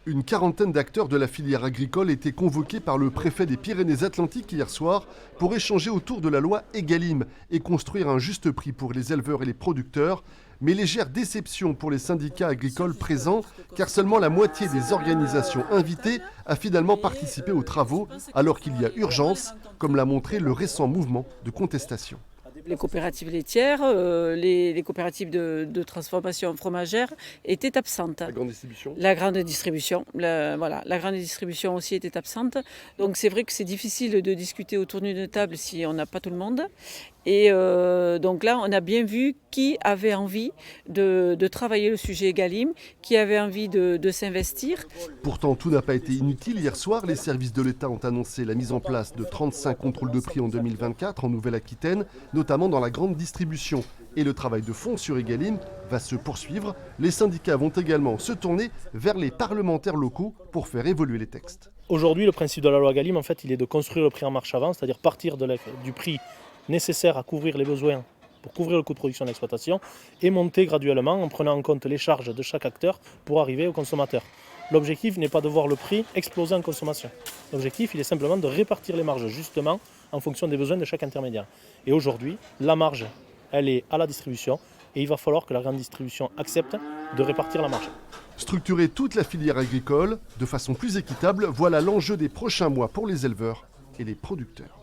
Une quarantaine d'acteurs de la filière agricole étaient convoqués par le préfet des Pyrénées-Atlantiques hier soir pour échanger autour de la loi Egalim et construire un juste prix pour les éleveurs et les producteurs. Mais légère déception pour les syndicats agricoles présents, car seulement la moitié des organisations invitées a finalement participé aux travaux, alors qu'il y a urgence, comme l'a montré le récent mouvement de contestation. Les coopératives laitières, les coopératives de transformation fromagère étaient absentes. La grande distribution. La grande distribution, la grande distribution aussi était absente. Donc c'est vrai que c'est difficile de discuter autour d'une table si on n'a pas tout le monde. Et donc là, on a bien vu qui avait envie de travailler le sujet Egalim, qui avait envie de s'investir. Pourtant, tout n'a pas été inutile. Hier soir, les services de l'État ont annoncé la mise en place de 35 contrôles de prix en 2024 en Nouvelle-Aquitaine, notamment dans la grande distribution. Et le travail de fond sur Egalim va se poursuivre. Les syndicats vont également se tourner vers les parlementaires locaux pour faire évoluer les textes. Aujourd'hui, le principe de la loi Egalim, en fait, il est de construire le prix en marche avant, c'est-à-dire partir du prix nécessaire à couvrir les besoins pour couvrir le coût de production d'exploitation et monter graduellement en prenant en compte les charges de chaque acteur pour arriver au consommateur. L'objectif n'est pas de voir le prix exploser en consommation. L'objectif, il est simplement de répartir les marges justement en fonction des besoins de chaque intermédiaire. Et aujourd'hui, la marge, elle est à la distribution et il va falloir que la grande distribution accepte de répartir la marge. Structurer toute la filière agricole de façon plus équitable, voilà l'enjeu des prochains mois pour les éleveurs et les producteurs.